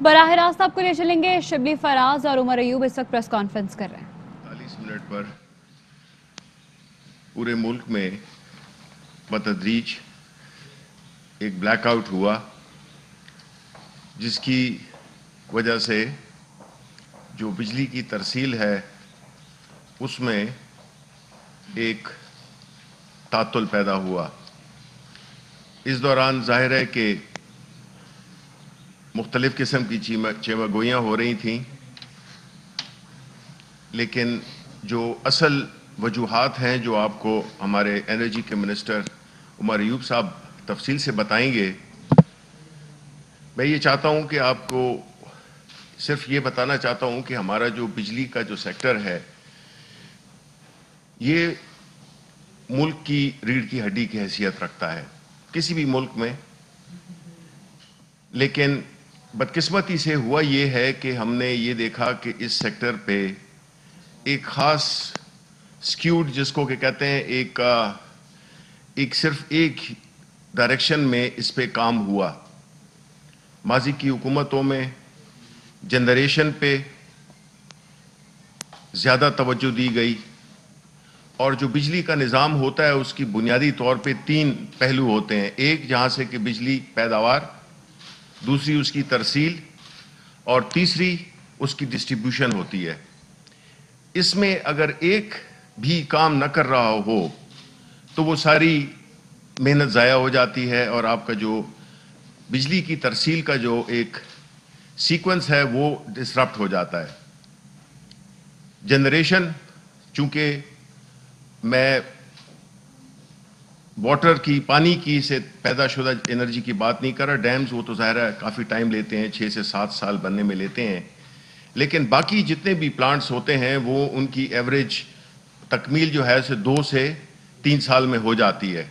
براہ راست آپ کو لے چلیں گے شبلی فراز اور عمر ایوب اس وقت پریس کانفرنس کر رہے ہیں۔ 40 منٹ پر پورے ملک میں بتدریج ایک بلیک آؤٹ ہوا، جس کی وجہ سے جو بجلی کی ترسیل ہے اس میں ایک تعطل پیدا ہوا۔ اس دوران ظاہر ہے کہ مختلف قسم کی چیمہ گوئیاں ہو رہی تھیں، لیکن جو اصل وجوہات ہیں جو آپ کو ہمارے انرجی کے منسٹر عمر ایوب صاحب تفصیل سے بتائیں گے، میں یہ چاہتا ہوں کہ آپ کو صرف یہ بتانا چاہتا ہوں کہ ہمارا جو بجلی کا جو سیکٹر ہے یہ ملک کی ریڑھ کی ہڈی کی حیثیت رکھتا ہے کسی بھی ملک میں، لیکن بدقسمتی سے ہوا یہ ہے کہ ہم نے یہ دیکھا کہ اس سیکٹر پہ ایک خاص سکیوڈ جس کو کہ کہتے ہیں ایک صرف ایک ڈائریکشن میں اس پہ کام ہوا۔ ماضی کی حکومتوں میں جنریشن پہ زیادہ توجہ دی گئی، اور جو بجلی کا نظام ہوتا ہے اس کی بنیادی طور پہ 3 پہلو ہوتے ہیں۔ ایک جہاں سے کہ بجلی پیداوار، دوسری اس کی ترسیل، اور تیسری اس کی ڈسٹریبیوشن ہوتی ہے۔ اس میں اگر ایک بھی کام نہ کر رہا ہو تو وہ ساری محنت ضائع ہو جاتی ہے، اور آپ کا جو بجلی کی ترسیل کا جو ایک سیکوینس ہے وہ ڈسرپٹ ہو جاتا ہے۔ جنریشن، چونکہ میں واٹر کی، پانی کی سے پیدا شدہ انرجی کی بات نہیں کر رہا، ڈیمز وہ تو ظاہر ہے کافی ٹائم لیتے ہیں، 6 سے 7 سال بننے میں لیتے ہیں، لیکن باقی جتنے بھی پلانٹس ہوتے ہیں وہ ان کی ایوریج تکمیل جو ہے اسے 2 سے 3 سال میں ہو جاتی ہے۔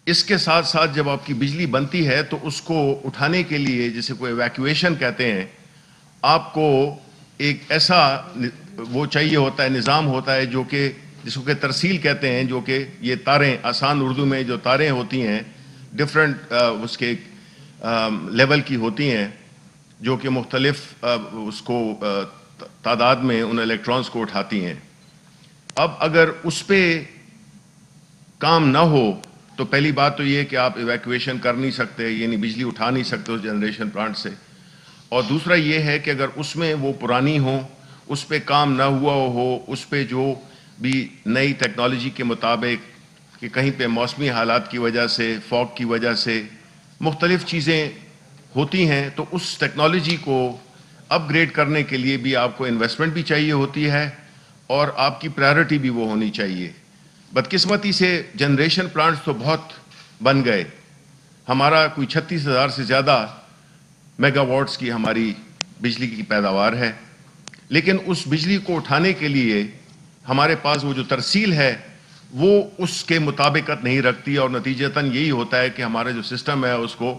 اس کے ساتھ ساتھ جب آپ کی بجلی بنتی ہے تو اس کو اٹھانے کے لیے، جسے کوئی ایویکویشن کہتے ہیں، آپ کو ایک ایسا وہ چاہیے ہوتا ہے، نظام ہوتا ہے جو کہ جس کو کہ ترسیل کہتے ہیں، جو کہ یہ تاریں، آسان اردو میں جو تاریں ہوتی ہیں ڈفرینٹ اس کے لیول کی ہوتی ہیں، جو کہ مختلف اس کو تعداد میں ان الیکٹرانز کو اٹھاتی ہیں۔ اب اگر اس پہ کام نہ ہو تو پہلی بات تو یہ کہ آپ ایویکویشن کر نہیں سکتے، یعنی بجلی اٹھا نہیں سکتے اس جنریشن پلانٹ سے، اور دوسرا یہ ہے کہ اگر اس میں وہ پرانی ہو، اس پہ کام نہ ہوا ہو، اس پہ جو بھی نئی ٹیکنالوجی کے مطابق کہ کہیں پہ موسمی حالات کی وجہ سے، فاگ کی وجہ سے مختلف چیزیں ہوتی ہیں، تو اس ٹیکنالوجی کو اپ گریڈ کرنے کے لیے بھی آپ کو انویسٹمنٹ بھی چاہیے ہوتی ہے، اور آپ کی پرائیورٹی بھی وہ ہونی چاہیے۔ بدقسمتی سے جنریشن پلانٹس تو بہت بن گئے، ہمارا کوئی 36,000 سے زیادہ میگا واٹس کی ہماری بجلی کی پیداوار ہے، لیکن اس بجلی کو اٹھانے کے لیے ہمارے پاس وہ جو ترسیل ہے وہ اس کے مطابقت نہیں رکھتی، اور نتیجتاً یہی ہوتا ہے کہ ہمارا جو سسٹم ہے اس کو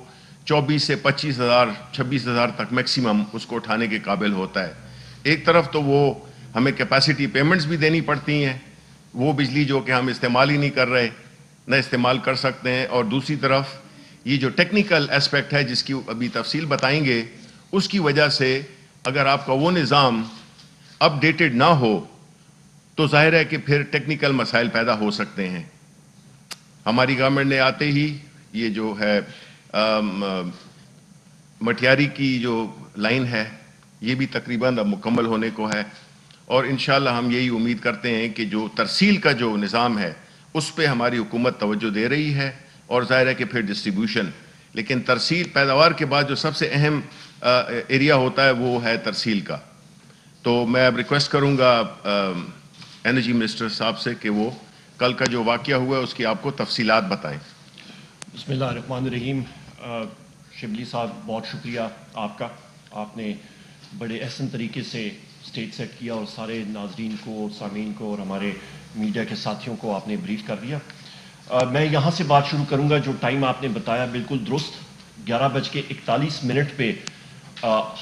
24 سے 25,000 26,000 تک میکسیمم اس کو اٹھانے کے قابل ہوتا ہے۔ ایک طرف تو وہ ہمیں کیپیسٹی پیمنٹس بھی دینی پڑتی ہیں، وہ بجلی جو کہ ہم استعمال ہی نہیں کر رہے، نہ استعمال کر سکتے ہیں، اور دوسری طرف یہ جو ٹیکنیکل اسپیکٹ ہے جس کی ابھی تفصیل بتائیں گے، اس کی وجہ سے اگر آپ کا وہ نظام اپ ڈیٹڈ نہ ہو تو ظاہر ہے کہ پھر ٹیکنیکل مسائل پیدا ہو سکتے ہیں۔ ہماری گورنمنٹ نے آتے ہی یہ جو ہے مٹیاری کی جو لائن ہے یہ بھی تقریباً اب مکمل ہونے کو ہے، اور انشاءاللہ ہم یہی امید کرتے ہیں کہ جو ترسیل کا جو نظام ہے اس پہ ہماری حکومت توجہ دے رہی ہے، اور ظاہر ہے کہ پھر ڈسٹریبیوشن، لیکن ترسیل پیداوار کے بعد جو سب سے اہم ایریا ہوتا ہے وہ ہے ترسیل کا۔ تو میں اب ریکویسٹ کروں گا انرجی منسٹر صاحب سے کہ وہ کل کا جو واقعہ ہوا ہے اس کی آپ کو تفصیلات بتائیں۔ بسم اللہ الرحمن الرحیم۔ شبلی صاحب بہت شکریہ آپ کا، آپ نے بڑے احسن طریقے سے اسٹیج سیٹ کیا اور سارے ناظرین کو، سامعین کو اور ہمارے میڈیا کے ساتھیوں کو آپ نے بریف کر دیا۔ میں یہاں سے بات شروع کروں گا، جو ٹائم آپ نے بتایا بالکل درست، 11:41 پہ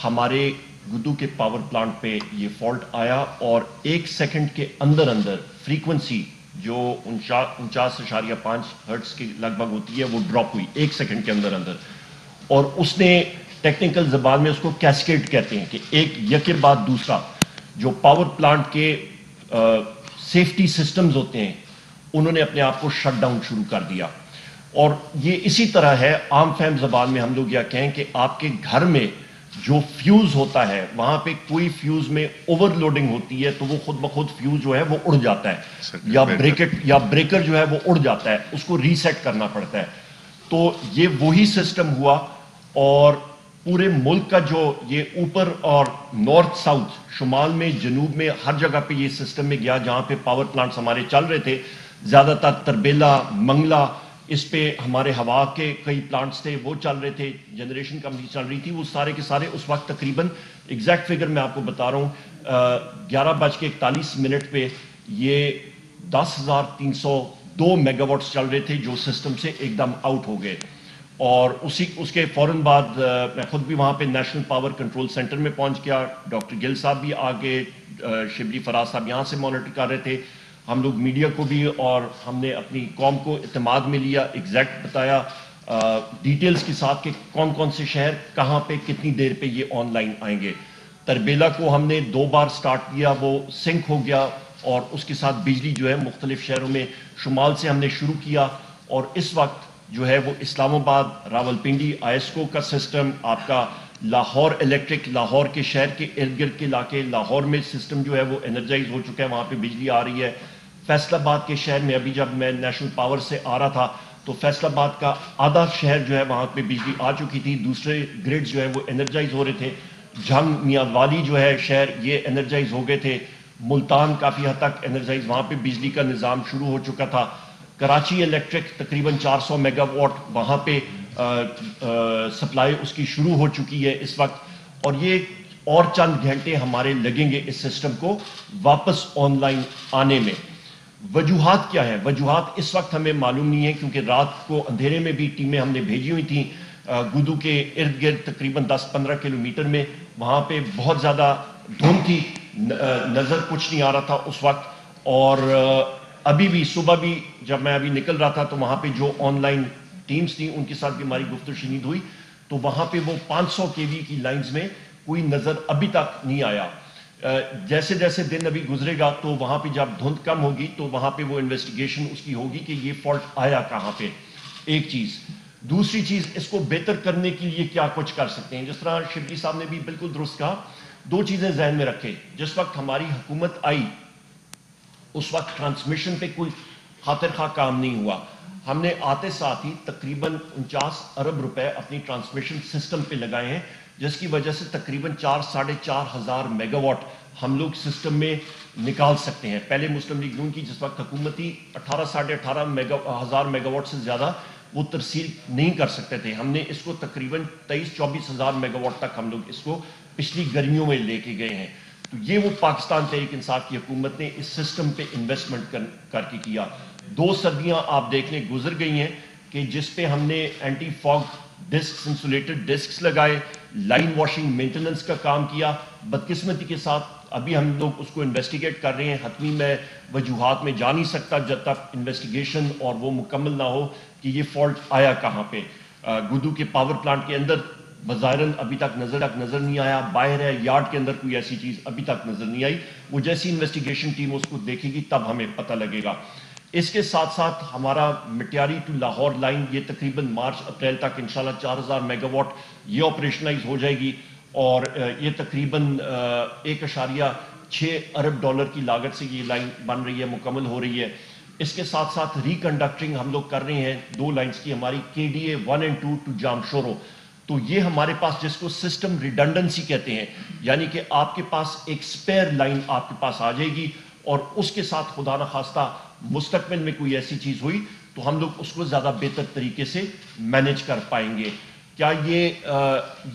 ہمارے گدو کے پاور پلانٹ پہ یہ فالٹ آیا، اور 1 سیکنڈ کے اندر فریکوینسی جو 49.5 ہرٹز کی لگ بھگ ہوتی ہے وہ ڈراپ ہوئی 1 سیکنڈ کے اندر۔ اور اس نے ٹیکنیکل زبان میں اس کو کیسکیڈ کہتے ہیں کہ ایک یکے بعد دوسرا جو پاور پلانٹ کے سیفٹی سسٹمز ہوتے ہیں انہوں نے اپنے آپ کو شٹ ڈاؤن شروع کر دیا. اور یہ اسی طرح ہے عام فہم زبان میں ہم لوگ یہ کہیں کہ آپ کے گھر میں جو فیوز ہوتا ہے وہاں پہ کوئی فیوز میں اوور لوڈنگ ہوتی ہے تو وہ خود بخود فیوز جو ہے وہ اڑ جاتا ہے یا بریکر جو ہے وہ اڑ جاتا ہے, اس کو ریسیٹ کرنا پڑتا ہے. تو یہ وہی سسٹم ہوا اور پورے ملک کا جو یہ اوپر اور نارتھ ساؤتھ شمال میں جنوب میں ہر جگہ پہ یہ سسٹم میں گیا جہاں پہ پاور پلانٹس ہمارے چل رہے تھے. زیادہ تر تربیلا, منگلا, اس پہ ہمارے ہوا کے کئی پلانٹس تھے وہ چل رہے تھے, جنریشن کمپنی چل رہی تھی, وہ سارے کے سارے اس وقت تقریباً ایگزیکٹ فگر میں آپ کو بتا رہا ہوں 11:41 پہ یہ 10,302 میگا واٹس چل رہے تھے جو سسٹم سے ایک دم آؤٹ ہو گئے. اور اس کے فوراً بعد میں خود بھی وہاں پہ نیشنل پاور کنٹرول سینٹر میں پہنچ گیا. ڈاکٹر گل صاحب بھی آگے, شبلی فراز صاحب یہاں سے مانیٹر کر رہے تھے. ہم لوگ میڈیا کو بھی اور ہم نے اپنی قوم کو اعتماد میں لیا, ایگزیکٹ بتایا ڈیٹیلز کے ساتھ کہ کون کون سے شہر کہاں پہ کتنی دیر پہ یہ آن لائن آئیں گے. تربیلا کو ہم نے 2 بار سٹارٹ کیا, وہ سنک ہو گیا اور اس کے ساتھ بجلی جو ہے مختلف شہروں میں شمال سے ہم نے شروع کیا. اور اس وقت جو ہے وہ اسلام آباد, راولپنڈی, آئسکو کا سسٹم, آپ کا لاہور الیکٹرک, لاہور کے شہر کے ارد گرد کے علاقے لاہور میں سسٹم جو ہے وہ انرجائز ہو چکا ہے, وہاں پہ بجلی آ رہی ہے. فیصل آباد کے شہر میں ابھی جب میں نیشنل پاور سے آ رہا تھا تو فیصل آباد کا آدھا شہر جو ہے وہاں پہ بجلی آ چکی تھی, دوسرے گریڈ جو ہے وہ انرجائز ہو رہے تھے. جھنگ میاں والی جو ہے شہر یہ انرجائز ہو گئے تھے. ملتان کافی حد تک انرجائز, وہاں پہ بجلی کا نظام شروع ہو چکا تھا. کراچی الیکٹرک تقریباً 400 میگا واٹ وہاں پہ سپلائی اس کی شروع ہو چکی ہے اس وقت. اور یہ اور چند گھنٹے ہمارے لگیں گے اس سسٹم کو واپس آن لائن آنے میں. وجوہات کیا ہیں؟ وجوہات اس وقت ہمیں معلوم نہیں ہے کیونکہ رات کو اندھیرے میں بھی ٹیمیں ہم نے بھیجی ہوئی تھیں گودو کے ارد گرد تقریباً 10-15 کلومیٹر میں. وہاں پہ بہت زیادہ دھند تھی, نظر کچھ نہیں آ رہا تھا اس وقت. اور ابھی بھی صبح بھی جب میں ابھی نکل رہا تھا تو وہاں پہ جو آن لائن ٹیمز تھیں ان کے ساتھ بھی ہماری گفت و شنید ہوئی تو وہاں پہ وہ 500 kV کی لائنز میں کوئی نظر ابھی تک نہیں آیا. جیسے جیسے دن ابھی گزرے گا تو وہاں پہ جب دھند کم ہوگی تو وہاں پہ وہ انویسٹیگیشن اس کی ہوگی کہ یہ فالٹ آیا کہاں پہ. ایک چیز. دوسری چیز, اس کو بہتر کرنے کے لیے کیا کچھ کر سکتے ہیں. جس طرح شبلی صاحب نے بھی بالکل درست کہا, 2 چیزیں ذہن میں رکھیں. جس وقت ہماری حکومت آئی اس وقت ٹرانسمیشن پہ کوئی خاطر خواہ کام نہیں ہوا. ہم نے آتے ساتھ ہی تقریباً 49 ارب روپے اپنی ٹرانسمیشن سسٹم پہ لگائے ہیں جس کی وجہ سے تقریباً 4-4.5 ہزار میگا واٹ ہم لوگ سسٹم میں نکال سکتے ہیں. پہلے مسلم لیگ نون کی جس وقت حکومت تھی 18-18.5 ہزار میگا واٹ سے زیادہ وہ ترسیل نہیں کر سکتے تھے. ہم نے اس کو تقریباً 23-24 ہزار میگا واٹ تک ہم لوگ اس کو پچھلی گرمیوں میں لے کے گئے ہیں. تو یہ وہ پاکستان تحریک انصاف کی حکومت نے اس سسٹم پہ انویسٹمنٹ کر کے کیا. 2 سردیاں آپ دیکھ لیں گزر گئی ہیں کہ جس پہ ہم نے anti fog discs, insulated discs لگائے, لائن واشنگ مینٹیننس کا کام کیا. بدقسمتی کے ساتھ ابھی ہم لوگ اس کو انویسٹیگیٹ کر رہے ہیں. حتمی میں وجوہات میں جا نہیں سکتا جب تک انویسٹیگیشن اور وہ مکمل نہ ہو کہ یہ فالٹ آیا کہاں پہ. گودو کے پاور پلانٹ کے اندر بظاہراً ابھی تک نظر نہیں آیا, باہر ہے یارڈ کے اندر کوئی ایسی چیز ابھی تک نظر نہیں آئی. وہ جیسی انویسٹیگیشن ٹیم اس کو دیکھے گی تب ہمیں پتہ لگے گا. اس کے ساتھ ساتھ ہمارا مٹیاری ٹو لاہور لائن یہ تقریباً مارچ-اپریل تک انشاءاللہ 4000 میگا واٹ یہ آپریشنائز ہو جائے گی اور یہ تقریباً 1.6 ارب ڈالر کی لاگت سے یہ لائن بن رہی ہے, مکمل ہو رہی ہے. اس کے ساتھ ساتھ ریکنڈکٹنگ ہم لوگ کر رہے ہیں 2 لائنز کی, ہماری KDA 1 and 2 ٹو جامشورو. تو یہ ہمارے پاس جس کو سسٹم ریڈنڈنسی کہتے ہیں, یعنی کہ آپ کے پاس ایک سپیئر لائن آپ کے پاس آ جائے گی اور اس کے ساتھ خدا نخواستہ مستقبل میں کوئی ایسی چیز ہوئی تو ہم لوگ اس کو زیادہ بہتر طریقے سے مینیج کر پائیں گے. کیا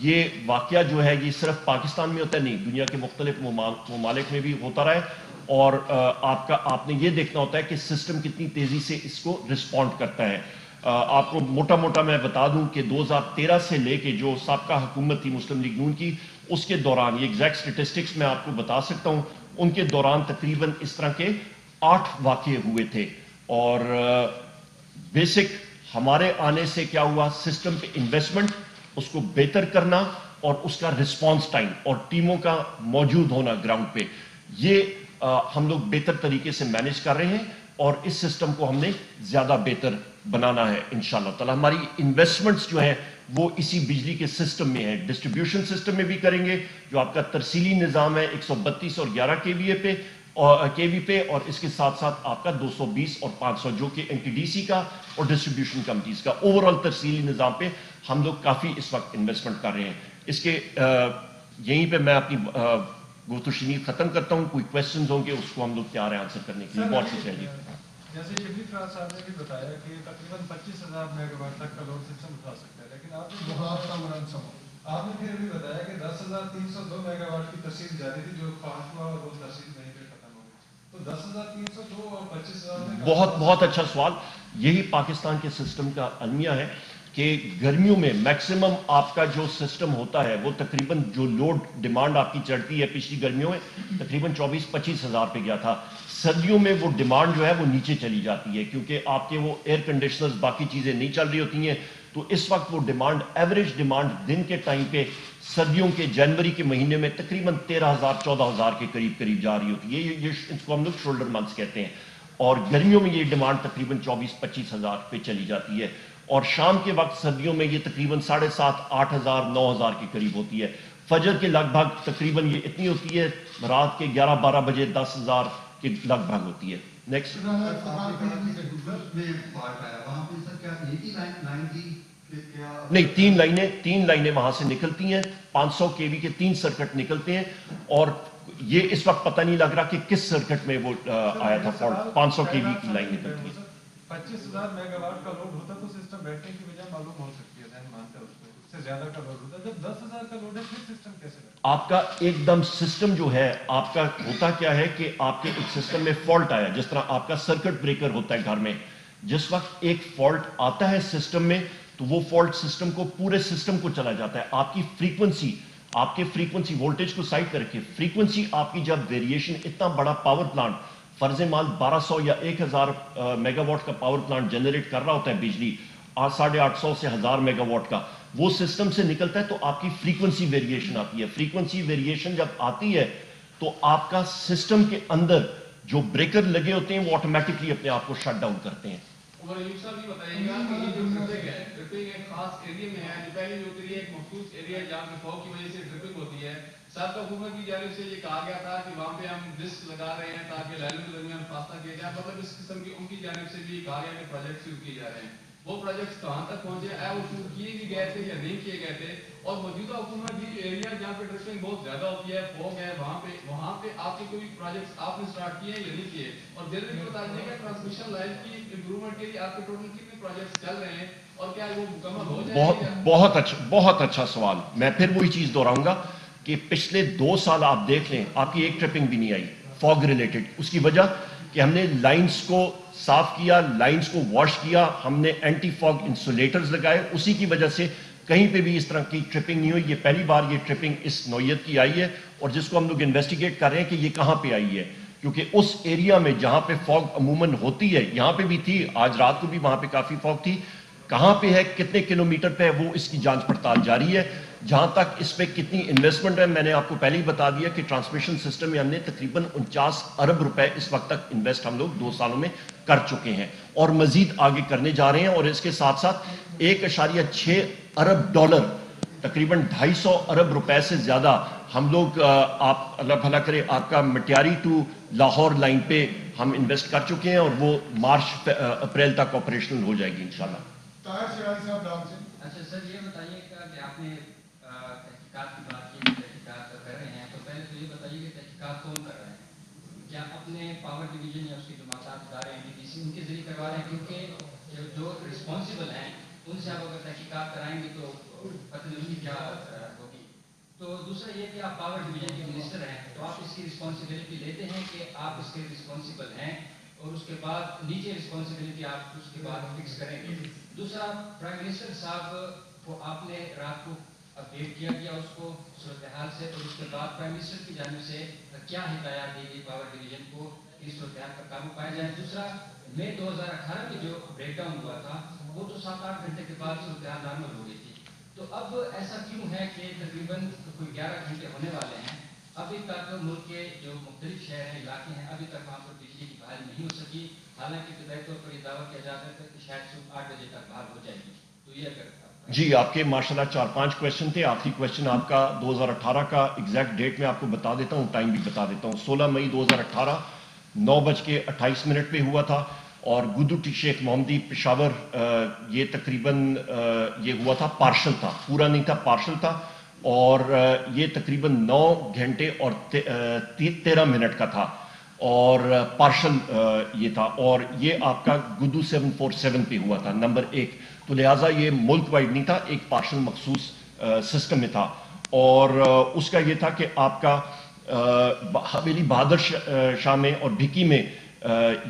یہ واقعہ جو ہے یہ صرف پاکستان میں ہوتا ہے؟ نہیں, دنیا کے مختلف ممالک میں بھی ہوتا رہا ہے. اور آپ نے یہ دیکھنا ہوتا ہے کہ سسٹم کتنی تیزی سے اس کو رسپونڈ کرتا ہے. آپ کو موٹا میں بتا دوں کہ 2013 سے لے کے جو سابقہ حکومت تھی مسلم لیگ نون کی, اس کے دوران یہ ایگزیکٹ سٹیٹسٹکس میں آپ کو بتا سکتا ہوں, ان کے دوران تقریباً اس طرح کے 8 واقعے ہوئے تھے. اور بیسک ہمارے آنے سے کیا ہوا, سسٹم پہ انویسٹمنٹ اس کو بہتر کرنا اور اس کا رسپانس ٹائم اور ٹیموں کا موجود ہونا گراؤنڈ پہ، یہ ہم لوگ بہتر طریقے سے مینج کر رہے ہیں اور اس سسٹم کو ہم نے زیادہ بہتر بنانا ہے انشاءاللہ تعالی. ہماری انویسٹمنٹس جو ہیں وہ اسی بجلی کے سسٹم میں ہیں، ڈسٹریبیوشن سسٹم میں بھی کریں گے جو آپ کا ترسیلی نظام ہے 132 اور 11 کے وی پہ، اور اس کے ساتھ ساتھ آپ کا 220 اور 500 جو کہ این ٹی ڈی سی کا اور ڈسٹریبیوشن کمپنیز کا اوورآل ترسیلی نظام پہ ہم لوگ کافی اس وقت انویسٹمنٹ کر رہے ہیں. اس کے یہیں پہ میں اپنی گفت و شنید ختم کرتا ہوں. کوئی کوشچنز ہوں گے اس کو ہم لوگ تیار ہیں آنسر کرنے کے لیے. بہت شکریہ جی. جیسے شبلی فراز صاحب نے بھی بتایا کہ تقریباً 25,000 میگا واٹ تک کا لوڈ سسٹم اٹھا سکتا ہے، لیکن آپ نے پھر بھی بتایا کہ 10,302 میگا واٹ کی ترسیل جاری تھی جو 5 ہوا اور وہ ترسیل وہیں پہ ختم ہو گئی. تو 10,302 اور 25,000 میں بہت اچھا سوال. یہی پاکستان کے سسٹم کا المیہ ہے کہ گرمیوں میں میکسیمم آپ کا جو سسٹم ہوتا ہے وہ تقریباً جو لوڈ ڈیمانڈ آپ کی چڑھتی ہے پچھلی گرمیوں میں تقریباً 24-25 ہزار پہ گیا تھا. سردیوں میں وہ ڈیمانڈ جو ہے وہ نیچے چلی جاتی ہے کیونکہ آپ کے وہ ایئر کنڈیشنرز باقی چیزیں نہیں چل رہی ہوتی ہیں. تو اس وقت وہ ڈیمانڈ ایوریج ڈیمانڈ دن کے ٹائم پہ سردیوں کے جنوری کے مہینے میں تقریباً 13,000-14,000 کے قریب جا رہی ہوتی ہے. یہ اس کو ہم لوگ شولڈر منتھس کہتے ہیں. اور گرمیوں میں یہ ڈیمانڈ تقریباً 24-25 ہزار پہ چلی جاتی ہے. اور شام کے وقت سردیوں میں یہ تقریباً 7,500-8 ہزار 9 ہزار کے قریب ہوتی ہے. فجر کے لگ بھگ تقریباً یہ اتنی ہوتی ہے. رات کے 11-12 بجے 10 ہزار کے لگ بھگ ہوتی ہے. نیکسٹ. نہیں، تین لائنیں وہاں سے نکلتی ہیں. 500 کے وی کے 3 سرکٹ نکلتے ہیں اور یہ اس وقت پتہ نہیں لگ رہا کہ کس سرکٹ میں وہ آیا تھا فالٹ. 500 کے وی کی لائن نکلتی ہے. 25,000 میگا واٹ کا لوڈ ہوتا تو سسٹم بیٹھنے کی وجہ معلوم ہو سکتی ہے، ذہن مانتے ہیں اس سے زیادہ کا لوڈ ہوتا ہے. جب 10,000 کا لوڈ ہے پھر سسٹم کیسے بیٹھتا ہے؟ آپ کا ایک دم سسٹم جو ہے آپ کا ہوتا کیا ہے کہ آپ کے ایک سسٹم میں فالٹ آیا، جس طرح آپ کا سرکٹ بریکر ہوتا ہے گھر میں. جس وقت ایک فالٹ آتا ہے سسٹم میں تو وہ فالٹ سسٹم کو پورے سسٹم کو چلا جاتا ہے. آپ کی فریکوینسی وولٹیج کو سائڈ کر کے فریکوینسی آپ کی جب ویریشن اتنا بڑا پاور پلانٹ فرض مال 1200 یا 1000 میگا واٹ کا پاور پلانٹ جنریٹ کر رہا ہوتا ہے بجلی 850 سے 1000 میگا واٹ کا، وہ سسٹم سے نکلتا ہے تو آپ کی فریکوینسی ویریشن آتی ہے. فریکوینسی ویریشن جب آتی ہے تو آپ کا سسٹم کے اندر جو بریکر لگے ہوتے ہیں وہ آٹومیٹکلی اپنے آپ کو شٹ ڈاؤن کرتے ہیں. اور یہ صاحب بھی بتائیے گا کہ یہ جو ڈرپنگ ایک خاص ایریا میں ہے، جو پہلے جو ہوتی ہے ایک مخصوص ایریا ہے جہاں پہ فوگ کی وجہ سے ڈرپنگ ہوتی ہے. سابقہ حکومت کی جانب سے یہ کہا گیا تھا کہ وہاں پہ ہم ڈسک لگا رہے ہیں تاکہ لائنوں کے درمیان فاصلہ کیا جائے. مطلب اس قسم کی ان کی جانب سے بھی کہا گیا کہ پروجیکٹ شروع کیے جا رہے ہیں. وہ پروجیکٹس کہاں تک پہنچے ہیں، وہ شروع کیے بھی گئے تھے یا نہیں کیے گئے تھے؟ اور موجودہ حکومت یہ ایریا جہاں پہ ڈرپنگ بہت زیادہ ہوتی ہے، فوگ ہے، وہاں پہ آپ کے کوئی پروجیکٹس آپ نے سٹارٹ کیے ہیں یا نہیں کیے؟ اور جلدی بتا دیجیے گا ٹرانسمیشن لائن کی امپروومنٹ کے لیے آپ کے ٹوٹل کتنے پروجیکٹس چل رہے ہیں اور کیا وہ مکمل ہو جائیں گے؟ بہت اچھا سوال. میں پھر وہی چیز دہراؤں گا کہ پچھلے 2 سال آپ دیکھ لیں آپ کی ایک ٹرپنگ بھی نہیں آئی فوگ ریلیٹڈ. اس کی وجہ کہ ہم نے لائنز کو صاف کیا، لائنز کو واش کیا، ہم نے اینٹی فوگ انسولیٹرز لگائے. اسی کی وجہ سے کہیں پہ بھی اس طرح کی ٹرپنگ نہیں ہوئی. یہ پہلی بار یہ ٹرپنگ اس نوعیت کی آئی ہے اور جس کو ہم لوگ انویسٹیگیٹ کر رہے ہیں کہ یہ کہاں پہ آئی ہے. کیونکہ اس ایریا میں جہاں پہ فوگ عموماً ہوتی ہے، یہاں پہ بھی تھی، آج رات کو بھی وہاں پہ کافی فوگ تھی. کہاں پہ ہے، کتنے کلومیٹر پہ ہے، وہ اس کی جانچ پڑتال جاری ہے. جہاں تک اس پہ کتنی انویسٹمنٹ ہے، میں نے آپ کو پہلے ہی بتا دیا کہ ٹرانسمیشن سسٹم میں ہم نے تقریباً 49 ارب روپے اس وقت تک انویسٹ ہم لوگ 2 سالوں میں کر چکے ہیں اور مزید آگے کرنے جا رہے ہیں. اور اس کے ساتھ ساتھ 1.6 ارب ڈالر تقریباً 250 ارب روپے سے زیادہ ہم لوگ آپ اللہ بھلا کرے آپ کا مٹیاری ٹو لاہور لائن پہ ہم انویسٹ کر چکے ہیں اور وہ مارچ اپریل تک آپریشنل ہو جائے گی انشاءاللہ. اچھا سر، یہ بتائیے کہ آپ نے تحقیقات کی بات کی، تحقیقات کر رہے ہیں، تو پہلے تو یہ بتائیے کہ تحقیقات کون کر رہے ہیں؟ کیا اپنے پاور ڈویژن یا اس کے جو ماتحت ادارے ہیں ڈی سی ان کے ذریعے کروا رہے ہیں؟ کیونکہ جو رسپانسبل ہیں ان سے آپ اگر تحقیقات کرائیں گے تو پتہ نہیں ان کی کیا ہوگی. تو دوسرا یہ کہ آپ پاور ڈویژن کے منسٹر ہیں، تو آپ اس کی رسپانسبلٹی لیتے ہیں کہ آپ اس کے رسپانسبل ہیں اور اس کے بعد نیچے رسپانسبلٹی آپ اس کے بعد فکس کریں گے. دوسرا، پرائم منسٹر صاحب کو آپ نے رات کو اپڈیٹ کیا گیا اس کو صورتحال سے، اور اس کے بعد پرائم منسٹر کی جانب سے کیا ہدایات دی گئی پاور ڈویژن کو کہ اس صورتحال پر قابو پایا جائے؟ دوسرا، مئی 2018 میں جو بریک ڈاؤن ہوا تھا وہ تو 7-8 گھنٹے کے بعد صورتحال نارمل ہو گئی تھی، تو اب ایسا کیوں ہے کہ تقریباً کوئی 11 گھنٹے ہونے والے ہیں، ابھی تک ملک کے جو مختلف شہر ہیں، علاقے ہیں، ابھی تک وہاں پر بجلی کی بحالی نہیں ہو سکی، حالانکہ ابتدائی طور پر یہ دعویٰ کیا جاتا ہے کہ شاید صبح 8 بجے تک بحال ہو جائے گی. تو یہ اگر جی آپ کے ماشاءاللہ 4-5 کویشچن تھے. آخری کویشچن آپ کا 2018 کا ایگزیکٹ ڈیٹ میں آپ کو بتا دیتا ہوں, ٹائم بھی بتا دیتا ہوں. 16 مئی 2018 9:28 پہ ہوا تھا, اور گدو شیخ محمدی پشاور یہ تقریباً یہ ہوا تھا, پارشل تھا, پورا نہیں تھا, پارشل تھا, اور یہ تقریباً 9 گھنٹے اور 13 منٹ کا تھا, اور پارشل یہ تھا, اور یہ آپ کا گدو 747 پہ ہوا تھا نمبر 1. تو لہٰذا یہ ملک وائڈ نہیں تھا, ایک پارشل مخصوص سسٹم میں تھا. اور اس کا یہ تھا کہ آپ کا حویلی بہادر شاہ میں اور بھکی میں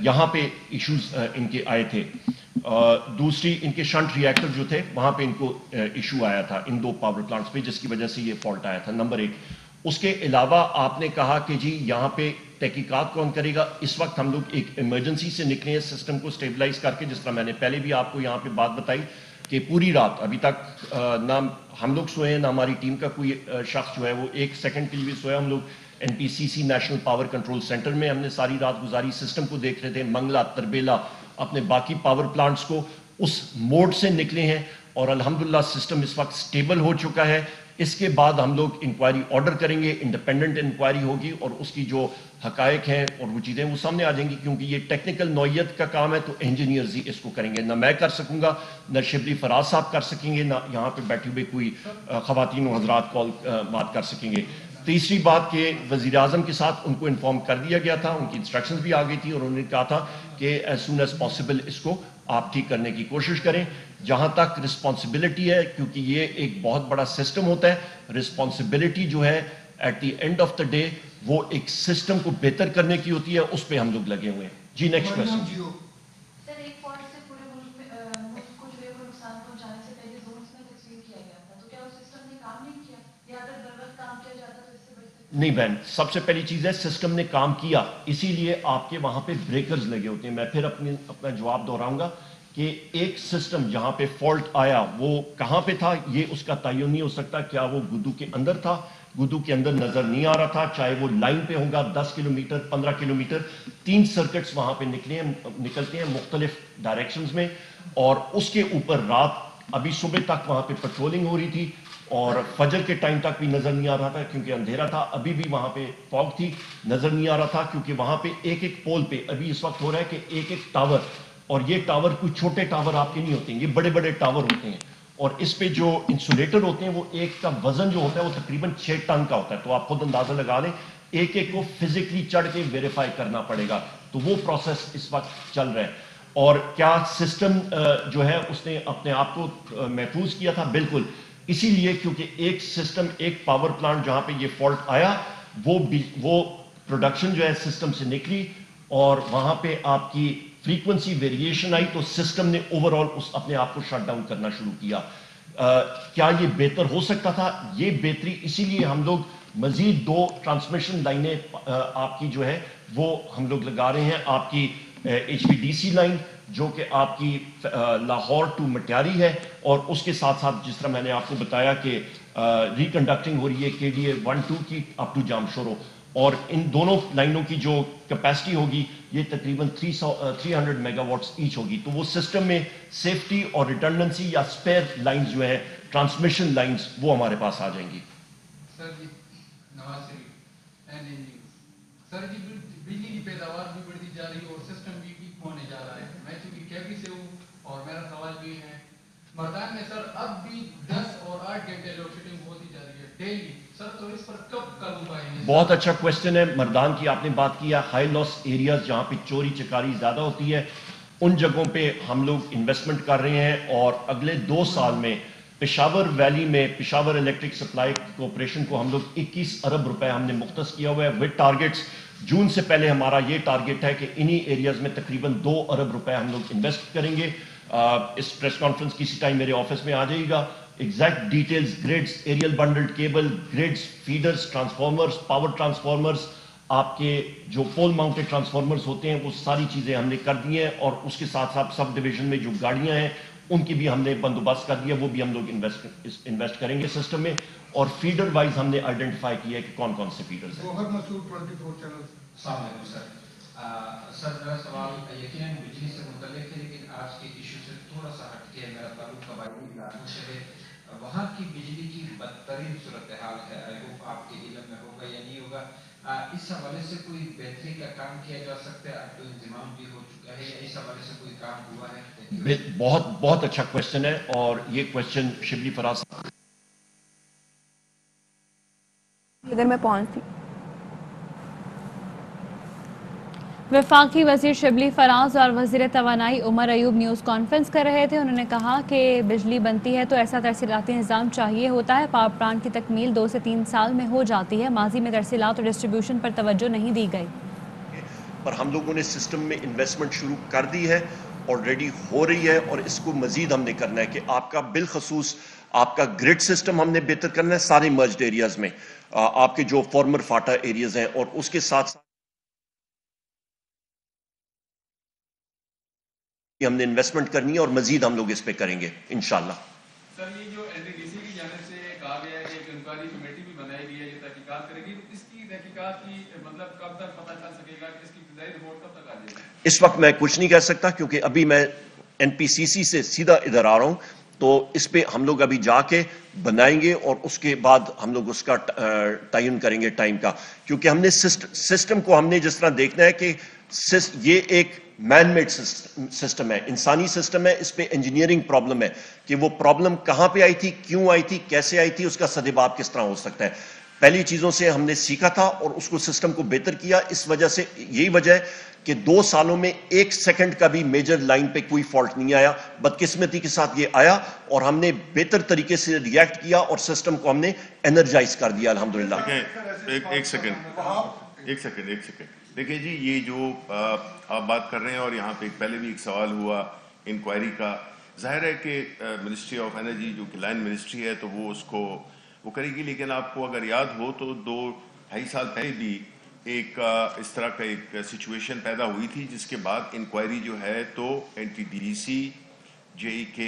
یہاں پہ ایشوز ان کے آئے تھے. دوسری ان کے شنٹ ری ایکٹر جو تھے وہاں پہ ان کو ایشو آیا تھا ان 2 پاور پلانٹس پہ, جس کی وجہ سے یہ فالٹ آیا تھا نمبر 1. اس کے علاوہ آپ نے کہا کہ جی یہاں پہ تحقیقات کون کرے گا. اس وقت ہم لوگ ایک ایمرجنسی سے نکلے ہیں سسٹم کو اسٹیبلائز کر کے, جس طرح میں نے پہلے بھی آپ کو یہاں پہ بات بتائی کہ پوری رات ابھی تک نہ ہم لوگ سوئے ہیں, نہ ہماری ٹیم کا کوئی شخص جو ہے وہ 1 سیکنڈ کے لیے بھی سویا. ہم لوگ NPCC national power control centre میں ہم نے ساری رات گزاری, سسٹم کو دیکھ رہے تھے, منگلا, تربیلا, اپنے باقی پاور پلانٹس کو اس موڈ سے نکلے ہیں, اور الحمدللہ سسٹم اس وقت سٹیبل ہو چکا ہے. اس کے بعد ہم لوگ انکوائری آرڈر کریں گے, انڈیپینڈنٹ انکوائری ہوگی, اور اس کی جو حقائق ہیں اور وہ چیزیں وہ سامنے آ جائیں گی, کیونکہ یہ ٹیکنیکل نوعیت کا کام ہے تو انجینئرز ہی اس کو کریں گے. نہ میں کر سکوں گا, نہ شبلی فراز صاحب کر سکیں گے, نہ یہاں پہ بیٹھے ہوئے کوئی خواتین و حضرات کال بات کر سکیں گے. تیسری بات کہ وزیر اعظم کے ساتھ ان کو انفارم کر دیا گیا تھا, ان کی انسٹرکشنز بھی آ گئی تھی, اور انہوں نے کہا تھا کہ ایز سون ایز پاسبل اس کو آپ ٹھیک کرنے کی کوشش کریں. جہاں تک رسپانسبلٹی ہے, کیونکہ یہ ایک بہت بڑا سسٹم ہوتا ہے, رسپانسبلٹی جو ہے at the end of the day وہ ایک سسٹم کو بہتر کرنے کی ہوتی ہے, اس پہ ہم لوگ لگے ہوئے ہیں. جی نیکسٹ کویشچن. سر ایک فالٹ سے پورے ملک کو جو ہے وہ نقصان پہنچانے سے پہلے زونز میں تقسیم کیا گیا تھا, تو کیا اس سسٹم نے کام نہیں کیا, یا اگر بر وقت کام کیا جاتا تو اس سے بچ سکتے؟ نہیں بہن, سب سے پہلی چیز ہے سسٹم نے کام کیا, اسی لیے آپ کے وہاں پہ بریکرز لگے ہوتے ہیں. میں پھر اپنا جواب دہراؤں گا کہ ایک سسٹم جہاں پہ فالٹ آیا وہ کہاں پہ تھا, یہ اس کا تعین نہیں ہو سکتا. کیا وہ گدو کے اندر تھا؟ گدو کے اندر نظر نہیں آ رہا تھا, چاہے وہ لائن پہ ہوگا 10 کلومیٹر 15 کلومیٹر, 3 سرکٹس وہاں پہ نکلتے ہیں مختلف ڈائریکشنز میں, اور اس کے اوپر رات ابھی صبح تک وہاں پہ پیٹرولنگ ہو رہی تھی, اور فجر کے ٹائم تک بھی نظر نہیں آ رہا تھا کیونکہ اندھیرا تھا. ابھی بھی وہاں پہ فاگ تھی, نظر نہیں آ رہا تھا, کیونکہ وہاں پہ ایک پول پہ ابھی اس وقت ہو رہا ہے کہ ایک ٹاور, اور یہ ٹاور کوئی چھوٹے ٹاور آپ کے نہیں ہوتے ہیں, یہ بڑے بڑے ٹاور ہوتے ہیں, اور اس پہ جو انسولیٹر ہوتے ہیں وہ ایک کا وزن جو ہوتا ہے وہ تقریباً 6 ٹن کا ہوتا ہے. تو آپ خود اندازہ لگا لیں, ایک کو فزیکلی چڑھ کے ویریفائی کرنا پڑے گا. تو وہ پروسیس اس وقت چل رہا ہے. اور کیا سسٹم جو ہے اس نے اپنے آپ کو محفوظ کیا تھا؟ بالکل, اسی لیے کیونکہ ایک سسٹم, ایک پاور پلانٹ جہاں پہ یہ فالٹ آیا وہ پروڈکشن جو ہے سسٹم سے نکلی, اور وہاں پہ آپ کی فریکوینسی ویریشن آئی, تو سسٹم نے اوور آل اپنے آپ کو شٹ ڈاؤن کرنا شروع کیا. کیا یہ بہتر ہو سکتا تھا؟ یہ بہتری اسی لیے ہم لوگ مزید 2 ٹرانسمیشن لائنیں آپ کی جو ہے وہ ہم لوگ لگا رہے ہیں. آپ کی HVDC لائن جو کہ آپ کی لاہور ٹو مٹیاری ہے, اور اس کے ساتھ ساتھ جس طرح میں نے آپ کو بتایا کہ ریکنڈکٹنگ ہو رہی ہے KDA 1-2 کی اپ ٹو جامشورو, اور ان دونوں لائنوں کی جو کیپیسٹی ہوگی یہ تقریباً 300 میگا واٹس ایچ ہوگی. تو وہ سسٹم میں سیفٹی اور ریٹرننسی یا اسپیئر لائنز جو ہے ٹرانسمیشن لائنز وہ ہمارے پاس آ جائیں گی. سر جی نواز شریف سر جی بجلی کی پیداوار بھی بڑھتی جا رہی ہے اور سسٹم بھی ویک ہونے جا رہا ہے. میں چونکہ کیبی سے ہوں اور میرا سوال بھی ہے, مردان میں سر اب بھی 10 اور 8 گھنٹے لوڈ شیڈنگ ہوتی جا رہی ہے ڈیلی. سر تو اس پر کب قابو پائیں گے؟ بہت اچھا کویشچن ہے. مردان کی آپ نے بات کیا, ہائی لاس ایریاز جہاں پہ چوری چکاری زیادہ ہوتی ہے, ان جگہوں پہ ہم لوگ انویسٹمنٹ کر رہے ہیں, اور اگلے 2 سال میں پشاور ویلی میں پشاور الیکٹرک سپلائی کارپوریشن کو ہم لوگ 21 ارب روپے ہم نے مختص کیا ہوا ہے ود ٹارگیٹس. جون سے پہلے ہمارا یہ ٹارگیٹ ہے کہ انہی ایریاز میں تقریباً 2 ارب روپے ہم لوگ انویسٹ کریں گے. اس پریس کانفرنس کسی ٹائم میرے آفس میں آ جائے گا. Exact details, grids, aerial bundled cable, grids, feeders, transformers, power transformers, آپ کے جو پول ماؤنٹڈ ٹرانسفارمرز ہوتے ہیں وہ ساری چیزیں ہم نے کر دی ہیں, اور اس کے ساتھ ساتھ سب ڈویژن میں جو گاڑیاں ہیں ان کی بھی ہم نے بندوبست کر دیا, وہ بھی ہم لوگ انویسٹ کریں گے سسٹم میں, اور فیڈر وائز ہم نے آئیڈینٹیفائی کیا ہے کہ کون کون سے فیڈرز ہیں. السلام علیکم سر. سر میرا سوال یقیناً بجلی سے متعلق ہے, لیکن آج کے ایشو سے تھوڑا سا ہٹ کے میرا تعلق قبائلی علاقوں سے ہے. وہاں کی بجلی کی بدترین صورتحال ہے, آئی ہوپ آپ کے علم میں ہوگا یا نہیں ہوگا. اس حوالے سے کوئی بہتری کا کام کیا جا سکتا ہے, اب تو انتظام بھی ہو چکا ہے, یا اس حوالے سے کوئی کام ہوا ہے؟ بہت بہت اچھا کوشچن ہے, اور یہ کوشچن شبلی فراز اگر میں پہنچتی. وفاقی وزیر شبلی فراز اور وزیر توانائی عمر ایوب نیوز کانفرنس کر رہے تھے. انہوں نے کہا کہ بجلی بنتی ہے تو ایسا ترسیلاتی نظام چاہیے ہوتا ہے. پاور پلانٹ کی تکمیل 2 سے 3 سال میں ہو جاتی ہے. ماضی میں ترسیلات اور ڈسٹریبیوشن پر توجہ نہیں دی گئی, پر ہم لوگوں نے سسٹم میں انویسٹمنٹ شروع کر دی ہے, آلریڈی ہو رہی ہے, اور اس کو مزید ہم نے کرنا ہے کہ آپ کا بالخصوص آپ کا گریڈ سسٹم ہم نے بہتر کرنا ہے سارے مرجڈ ایریاز میں, آپ کے جو فارمر فاٹا ایریاز ہیں, اور اس کے ساتھ ساتھ ہم نے انویسٹمنٹ کرنی ہے, اور مزید ہم لوگ اس پہ کریں گے انشاءاللہ. سر یہ جو NDDC کی جانب سے کہا گیا ہے کہ ایک انکوائری کمیٹی بھی بنائی گئی ہے جو تحقیقات کرے گی, اس کی تحقیقات کی مطلب کب تک پتہ چل سکے گا, کہ اس کی ابتدائی رپورٹ کب تک آ جائے گی؟ اس وقت میں کچھ نہیں کہہ سکتا, کیونکہ ابھی میں NPCC سے سیدھا ادھر آ رہا ہوں, تو اس پہ ہم لوگ ابھی جا کے بنائیں گے, اور اس کے بعد ہم لوگ اس کا تعین کریں گے ٹائم کا, کیونکہ ہم نے سسٹم کو ہم نے جس طرح دیکھنا ہے کہ یہ ایک مین میڈ سسٹم ہے, انسانی سسٹم ہے, اس پہ انجینئرنگ پرابلم ہے کہ وہ پرابلم کہاں پہ آئی تھی, کیوں آئی تھی, کیسے آئی تھی, اس کا سدباب کس طرح ہو سکتا ہے. پہلی چیزوں سے ہم نے سیکھا تھا اور اس کو سسٹم کو بہتر کیا. اس وجہ سے یہی وجہ ہے کہ 2 سالوں میں 1 سیکنڈ کا بھی میجر لائن پہ کوئی فالٹ نہیں آیا. بدقسمتی کے ساتھ یہ آیا, اور ہم نے بہتر طریقے سے ریئیکٹ کیا, اور سسٹم کو ہم نے انرجائز کر دیا الحمدللہ. ایک سیکنڈ دیکھیں جی, یہ جو آپ بات کر رہے ہیں, اور یہاں پہ پہلے بھی ایک سوال ہوا انکوائری کا, ظاہر ہے کہ منسٹری آف انرجی جو کہ لائن منسٹری ہے تو وہ اس کو وہ کرے گی, لیکن آپ کو اگر یاد ہو تو 2-2.5 سال پہلے بھی ایک اس طرح کا ایک سچویشن پیدا ہوئی تھی, جس کے بعد انکوائری جو ہے تو NTDC, JEK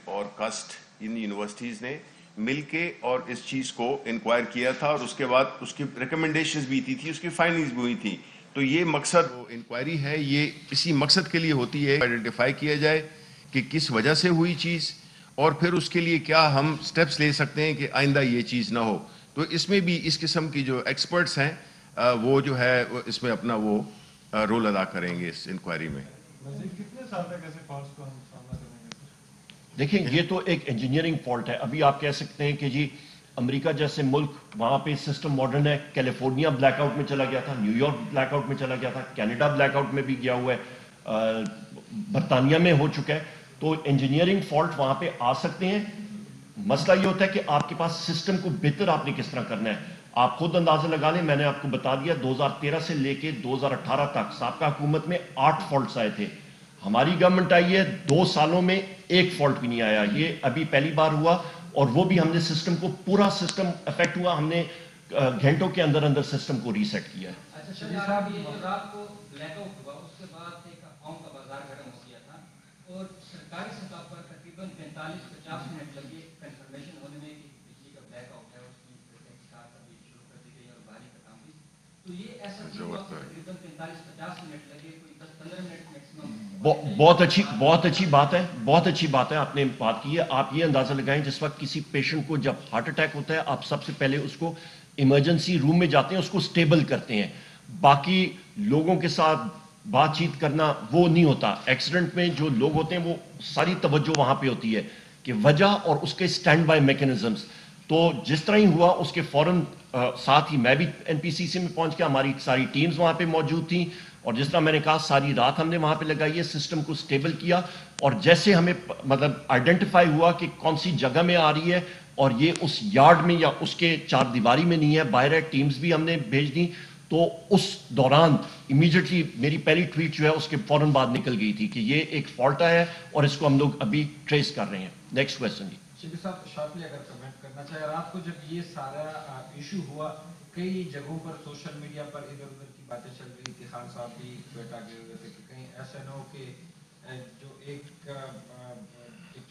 اور کسٹ ان یونیورسٹیز نے مل کے اور اس چیز کو انکوائر کیا تھا, اور اس کے بعد اس کی ریکمنڈیشنز بھی تھی, اس کی فائنڈنگز بھی ہوئی تھی. تو یہ مقصد انکوائری ہے, یہ اسی مقصد کے لیے ہوتی ہے, آئیڈینٹیفائی کیا جائے کہ کس وجہ سے ہوئی چیز, اور پھر اس کے لیے کیا ہم سٹیپس لے سکتے ہیں کہ آئندہ یہ چیز نہ ہو. تو اس میں بھی اس قسم کی جو ایکسپرٹس ہیں وہ جو ہے اس میں اپنا وہ رول ادا کریں گے اس انکوائری میں. کتنے سال تک ایسے فالٹس کو ہم سامنا کریں گے؟ دیکھیں, یہ تو ایک انجینئرنگ فالٹ ہے. ابھی آپ کہہ سکتے ہیں کہ جی امریکہ جیسے ملک, وہاں پہ سسٹم ماڈرن ہے, کیلیفورنیا بلیک آؤٹ میں چلا گیا تھا, نیو یارک بلیک آؤٹ میں چلا گیا تھا, کینیڈا بلیک آؤٹ میں بھی گیا ہوا ہے, برطانیہ میں ہو چکا ہے. تو انجینئرنگ فالٹ وہاں پہ آ سکتے ہیں. مسئلہ یہ ہوتا ہے کہ آپ کے پاس سسٹم کو بہتر آپ نے کس طرح کرنا ہے. آپ خود اندازہ لگا لیں, میں نے آپ کو بتا دیا 2013 سے لے کے 2018 تک سابقہ حکومت میں 8 فالٹس آئے تھے. ہماری گورنمنٹ آئی ہے 2 سالوں میں 1 فالٹ بھی نہیں آیا. یہ ابھی پہلی بار ہوا, اور وہ بھی ہم نے سسٹم کو پورا سسٹم افیکٹ ہوا, ہم نے گھنٹوں کے اندر اندر سسٹم کو ریسیٹ کیا ہے. اچھا شبیر صاحب, یہ جو رات کو بلیک آؤٹ ہوا اس کے بعد ایک قوم کا بازار گرم ہو گیا تھا, اور سرکاری سطح پر تقریباً 45-50 منٹ لگے کنفرمیشن ہونے میں کہ بجلی کا بلیک آؤٹ ہے, اس کی تحقیقات ابھی شروع کر دی گئی اور بھاری کا کام بھی. تو یہ ایسا کیوں ہوا کہ تقریباً 45-50 منٹ لگے, کوئی 10-15 منٹ میکسیمم؟ بہت اچھی بات ہے, بہت اچھی بات ہے آپ نے بات کی ہے. آپ یہ اندازہ لگائیں, جس وقت کسی پیشنٹ کو جب ہارٹ اٹیک ہوتا ہے, آپ سب سے پہلے اس کو ایمرجنسی روم میں جاتے ہیں, اس کو سٹیبل کرتے ہیں. باقی لوگوں کے ساتھ بات چیت کرنا وہ نہیں ہوتا. ایکسیڈنٹ میں جو لوگ ہوتے ہیں وہ ساری توجہ وہاں پہ ہوتی ہے کہ وجہ اور اس کے سٹینڈ بائی میکینزمز. تو جس طرح ہی ہوا اس کے فوراً ساتھ ہی میں بھی NPCC میں پہنچ کے, ہماری ساری ٹیمز وہاں پہ موجود تھیں, اور جس طرح میں نے کہا ساری رات ہم نے وہاں پہ لگائی ہے, سسٹم کو سٹیبل کیا. اور جیسے ہمیں مطلب آئیڈینٹیفائی ہوا کہ کون سی جگہ میں آ رہی ہے, اور یہ اس یارڈ میں یا اس کے 4 دیواری میں نہیں ہے, باہر ہے, ٹیمز بھی ہم نے بھیج دیں. تو اس دوران امیڈیٹلی میری پہلی ٹویٹ جو ہے اس کے فوراً بعد نکل گئی تھی کہ یہ ایک فالٹ آیا ہے, اور اس کو ہم لوگ ابھی ٹریس کر رہے ہیں. نیکسٹ کویسچن جی. شبیر صاحب شارٹلی اگر کمنٹ کرنا چاہے, رات کو جب یہ سارا ایشو ہوا, کئی جگہوں پر سوشل میڈیا پر ادھر ادھر کی باتیں چل رہی تھی, خان صاحب بھی بیٹھا گئے ہوئے تھے کہ کہیں ایسا نہ ہو کہ جو ایک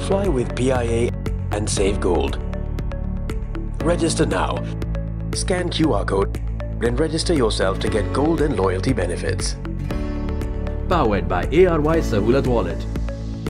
Fly with PIA and save gold. Register now. Scan QR code and register yourself to get gold and loyalty benefits. Powered by ARY Sahulat Wallet.